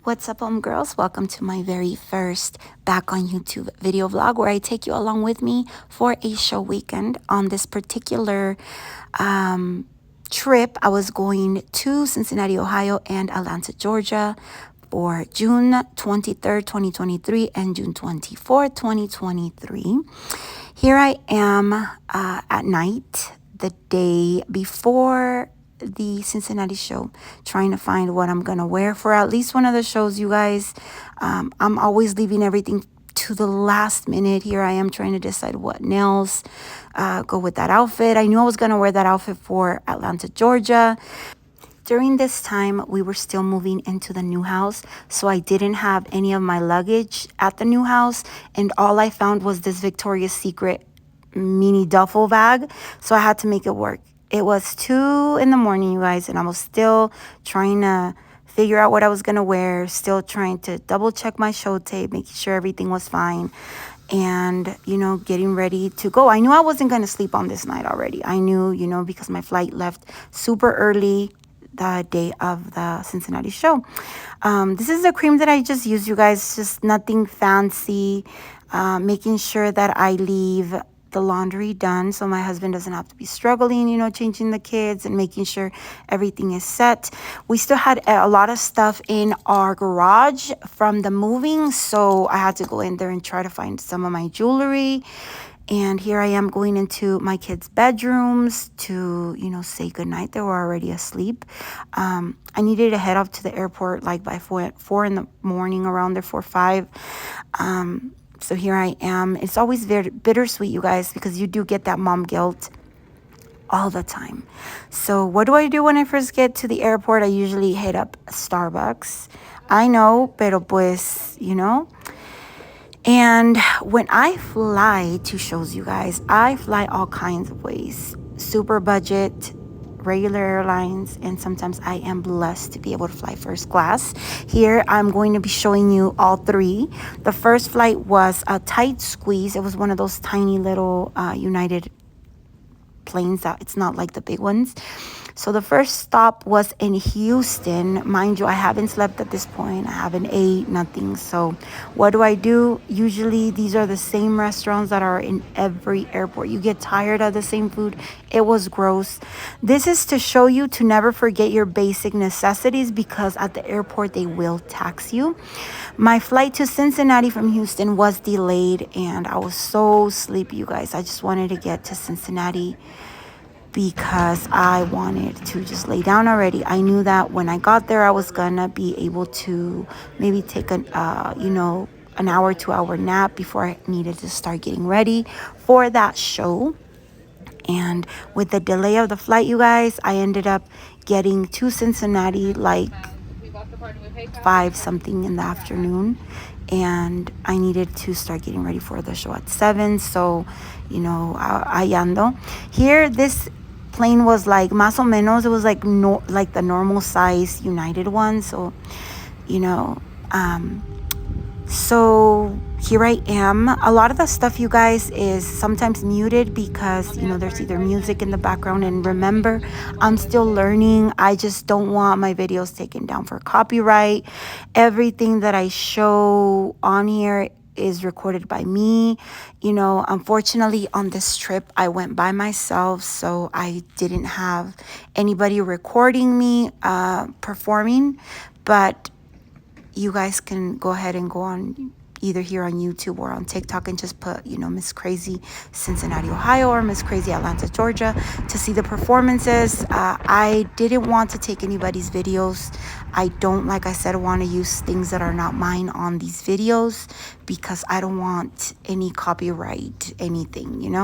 What's up, girls? Welcome to my very first back on YouTube video vlog where I take you along with me for a show weekend. On this particular trip, I was going to Cincinnati, Ohio and Atlanta, Georgia for June 23rd, 2023 and June 24th, 2023. Here I am at night, the day before the Cincinnati show, trying to find what I'm gonna wear for at least one of the shows, you guys. I'm always leaving everything to the last minute. Here I am trying to decide what nails go with that outfit. I knew I was gonna wear that outfit for Atlanta, Georgia. During this time, we were still moving into the new house, so I didn't have any of my luggage at the new house, and all I found was this Victoria's Secret mini duffel bag, so I had to make it work. It was 2 in the morning, you guys, and I was still trying to figure out what I was going to wear, still trying to double check my show tape, making sure everything was fine, and, getting ready to go. I knew I wasn't going to sleep on this night already. I knew, because my flight left super early the day of the Cincinnati show. This is the cream that I just used, you guys, just nothing fancy, making sure that I leave the laundry done so my husband doesn't have to be struggling, changing the kids and making sure everything is set. We still had a lot of stuff in our garage from the moving, so I had to go in there and try to find some of my jewelry. And here I am going into my kids' bedrooms to, say goodnight. They were already asleep. I needed to head off to the airport like by 4 in the morning, around there, 4 or 5. So here I am. It's always very bittersweet, you guys, because you do get that mom guilt all the time. So what do I do when I first get to the airport? I usually hit up Starbucks. I know, pero pues, And when I fly to shows, you guys, I fly all kinds of ways. Super budget, regular airlines, and sometimes I am blessed to be able to fly first class. Here I'm going to be showing you all three. The first flight was a tight squeeze. It was one of those tiny little United planes that it's not like the big ones. So the first stop was in Houston. Mind you, I haven't slept at this point. I haven't ate, nothing. So what do? Usually these are the same restaurants that are in every airport. You get tired of the same food. It was gross. This is to show you to never forget your basic necessities, because at the airport they will tax you. My flight to Cincinnati from Houston was delayed and I was so sleepy, you guys. I just wanted to get to Cincinnati because I wanted to just lay down already. I knew that when I got there, I was gonna be able to maybe take an hour, 2 hour nap before I needed to start getting ready for that show. And with the delay of the flight, you guys, I ended up getting to Cincinnati like 5 something in the afternoon. And I needed to start getting ready for the show at 7. So, I ando. Here, this plane was like más o menos. It was like like the normal size United one. So, so here I am. A lot of the stuff, you guys, is sometimes muted because, there's either music in the background. And remember, I'm still learning. I just don't want my videos taken down for copyright. Everything that I show on here is recorded by me. Unfortunately, on this trip, I went by myself, so I didn't have anybody recording me performing. But you guys can go ahead and go on either here on YouTube or on TikTok and just put, Miss Krazie Cincinnati, Ohio, or Miss Krazie Atlanta, Georgia, to see the performances. I didn't want to take anybody's videos. I don't, like I said, want to use things that are not mine on these videos because I don't want any copyright, anything,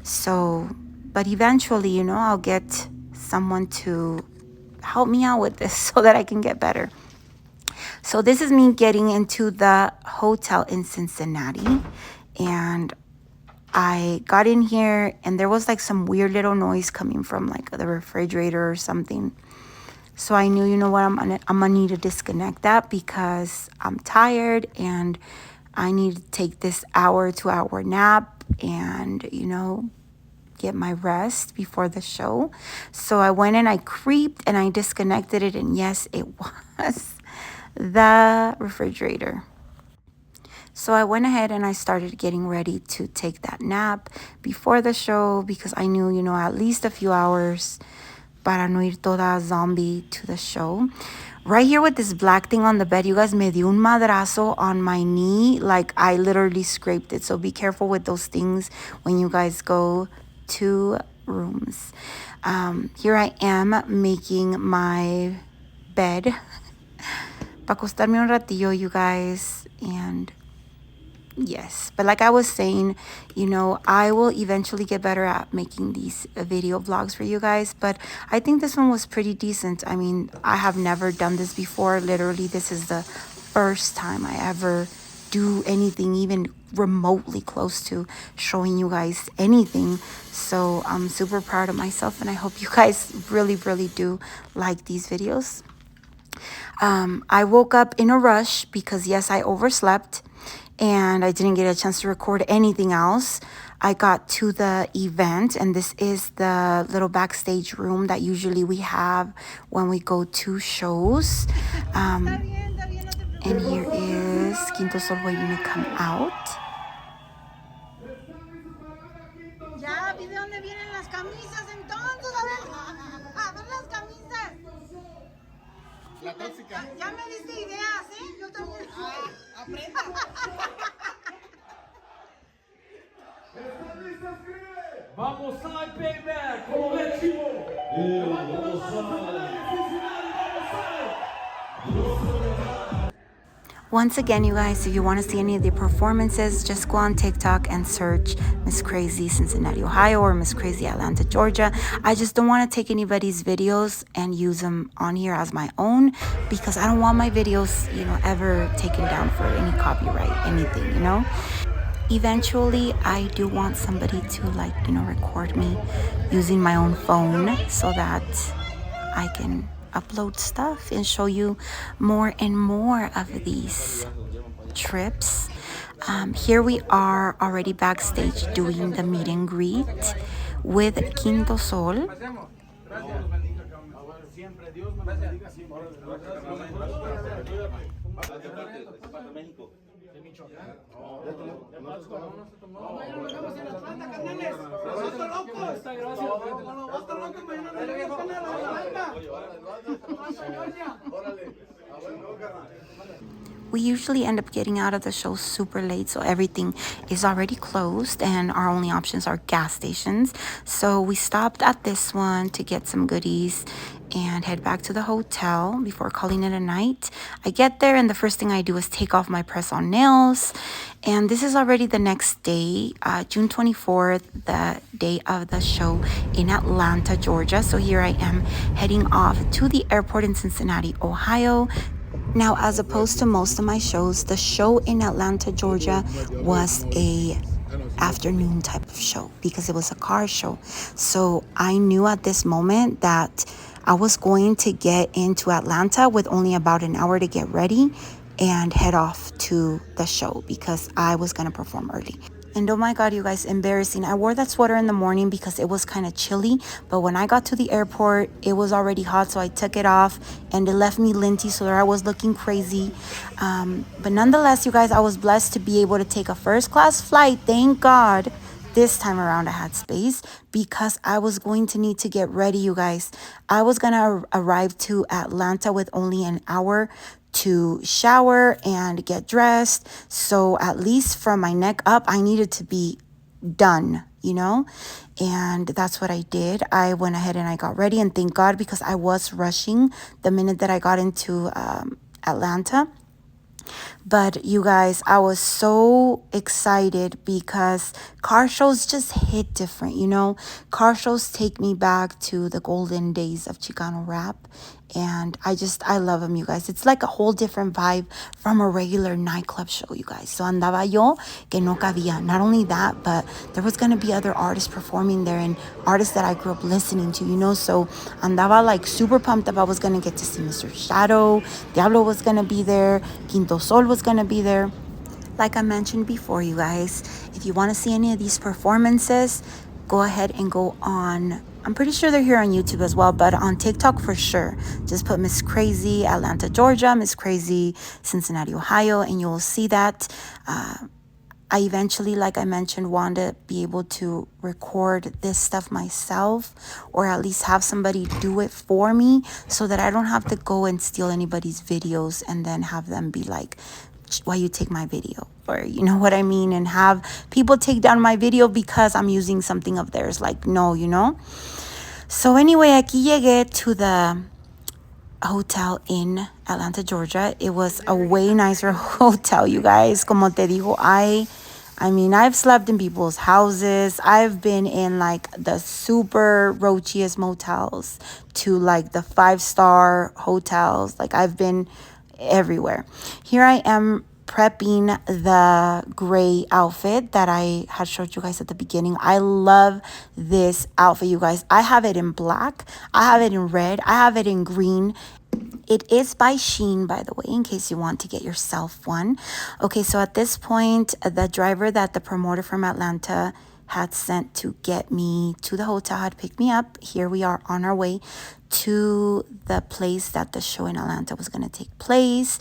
So, but eventually, I'll get someone to help me out with this so that I can get better. So this is me getting into the hotel in Cincinnati, and I got in here and there was like some weird little noise coming from like the refrigerator or something. So I knew, I'm gonna need to disconnect that because I'm tired and I need to take this hour, 2 hour nap and, get my rest before the show. So I went and I creeped and I disconnected it, and yes, it was the refrigerator. So I went ahead and I started getting ready to take that nap before the show because I knew, at least a few hours para no ir toda zombie to the show. Right here with this black thing on the bed, you guys, me dio un madrazo on my knee. Like, I literally scraped it. So be careful with those things when you guys go to rooms. Here I am making my bed. Pa acostarme un ratillo, you guys. And yes, but like I was saying, I will eventually get better at making these video vlogs for you guys, but I think this one was pretty decent. I mean, I have never done this before. Literally, this is the first time I ever do anything even remotely close to showing you guys anything. So I'm super proud of myself, and I hope you guys really, really do like these videos. I woke up in a rush because, yes, I overslept and I didn't get a chance to record anything else. I got to the event, and this is the little backstage room that usually we have when we go to shows. And here is Quinto Sol waiting to come out. Ya, vi de dónde vienen las camisas entonces, a ver las camisas. La tóxica. Ya me diste ideas, ¿eh? Yo también. Aprenda. Vamos a payback, como ves, chivo. Vamos a. Once again, you guys, if you want to see any of the performances, just go on TikTok and search Miss Krazie Cincinnati, Ohio, or Miss Krazie Atlanta, Georgia. I just don't want to take anybody's videos and use them on here as my own because I don't want my videos, ever taken down for any copyright, anything, Eventually, I do want somebody to record me using my own phone so that I can upload stuff and show you more and more of these trips. Here we are already backstage doing the meet and greet with Quinto Sol. We usually end up getting out of the show super late, so everything is already closed and our only options are gas stations. So we stopped at this one to get some goodies and head back to the hotel before calling it a night. I get there and the first thing I do is take off my press-on nails. And this is already the next day, June 24th, the day of the show in Atlanta, Georgia. So here I am heading off to the airport in Cincinnati, Ohio. Now, as opposed to most of my shows, the show in Atlanta, Georgia was a afternoon type of show because it was a car show. So I knew at this moment that I was going to get into Atlanta with only about an hour to get ready and head off to the show because I was going to perform early. And oh my God, you guys, embarrassing. I wore that sweater in the morning because it was kind of chilly. But when I got to the airport, it was already hot. So I took it off and it left me linty. So there I was looking crazy. But nonetheless, you guys, I was blessed to be able to take a first class flight. Thank God. This time around I had space because I was going to need to get ready, you guys. I was going to arrive to Atlanta with only an hour to shower and get dressed. So at least from my neck up, I needed to be done, and that's what I did. I went ahead and I got ready, and thank God because I was rushing the minute that I got into Atlanta. But you guys, I was so excited because car shows just hit different, Car shows take me back to the golden days of Chicano rap. And I love them, you guys. It's like a whole different vibe from a regular nightclub show, you guys. So andaba yo que no cabía. Not only that, but there was going to be other artists performing there and artists that I grew up listening to, So andaba like super pumped up. I was going to get to see Mr. Shadow. Diablo was going to be there. Quinto Sol was going to be there. Like I mentioned before, you guys, if you want to see any of these performances, go ahead and go on I'm pretty sure they're here on YouTube as well, but on TikTok for sure. Just put Miss Krazie, Atlanta, Georgia, Miss Krazie, Cincinnati, Ohio, and you'll see that. I eventually, like I mentioned, want to be able to record this stuff myself, or at least have somebody do it for me so that I don't have to go and steal anybody's videos and then have them be like, why you take my video? Or you know what I mean? And have people take down my video because I'm using something of theirs. Like, no, you know? So anyway, aquí llegué to the hotel in Atlanta, Georgia. It was a way nicer hotel, you guys. Como te digo, I mean, I've slept in people's houses. I've been in like the super roachiest motels to like the 5-star hotels. Like I've been everywhere. Here I am prepping the gray outfit that I had showed you guys at the beginning. I love this outfit, you guys. I have it in black, I have it in red, I have it in green. It is by Shein, by the way, in case you want to get yourself one. Okay, so at this point, the driver that the promoter from Atlanta had sent to get me to the hotel had picked me up. Here we are on our way to the place that the show in Atlanta was going to take place.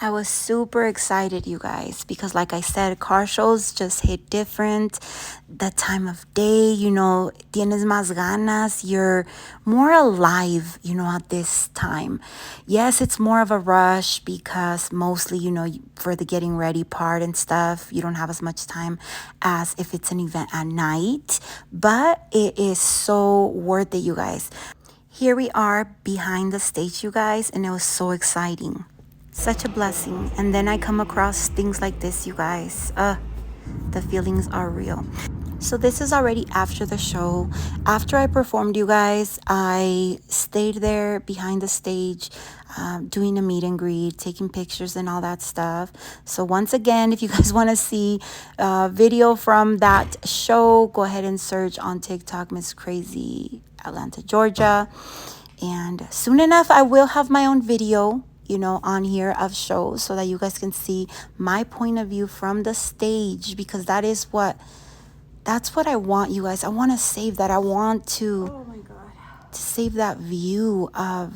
I was super excited, you guys, because like I said, car shows just hit different. The time of day, you know, tienes más ganas. You're more alive, you know, at this time. Yes, it's more of a rush because mostly, you know, for the getting ready part and stuff, you don't have as much time as if it's an event at night. But it is so worth it, you guys. Here we are behind the stage, you guys, and it was so exciting. Such a blessing. And then I come across things like this, you guys. The feelings are real. So this is already after the show. After I performed, you guys, I stayed there behind the stage, doing a meet and greet, taking pictures and all that stuff. So once again, if you guys want to see video from that show, go ahead and search on TikTok, Miss Krazie, Atlanta, Georgia. And soon enough, I will have my own video, you know, on here of shows so that you guys can see my point of view from the stage, because that's what I want, you guys. I want to save that. I want to save that view of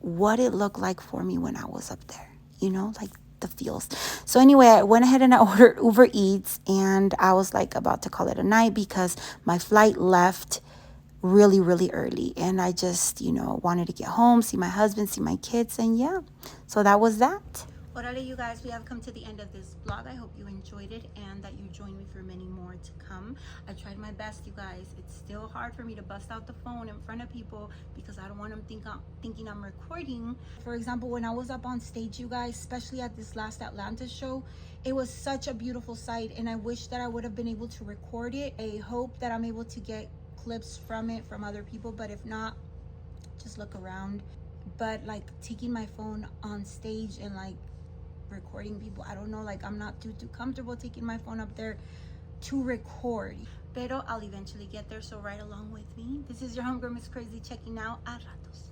what it looked like for me when I was up there, you know, like the feels. So anyway, I went ahead and I ordered Uber Eats, and I was like about to call it a night because my flight left really, really early, and I just, you know, wanted to get home, see my husband, see my kids, and yeah, so that was that. Orale, you guys, we have come to the end of this vlog. I hope you enjoyed it and that you join me for many more to come. I tried my best, you guys. It's still hard for me to bust out the phone in front of people because I don't want them thinking I'm recording. For example, when I was up on stage, you guys, especially at this last Atlanta show, it was such a beautiful sight, and I wish that I would have been able to record it. I hope that I'm able to get clips from it from other people, but if not, just look around. But like taking my phone on stage and like recording people, I don't know, like I'm not too comfortable taking my phone up there to record, pero I'll eventually get there, so right along with me. This is your homegirl Miss Krazie checking out. A ratos.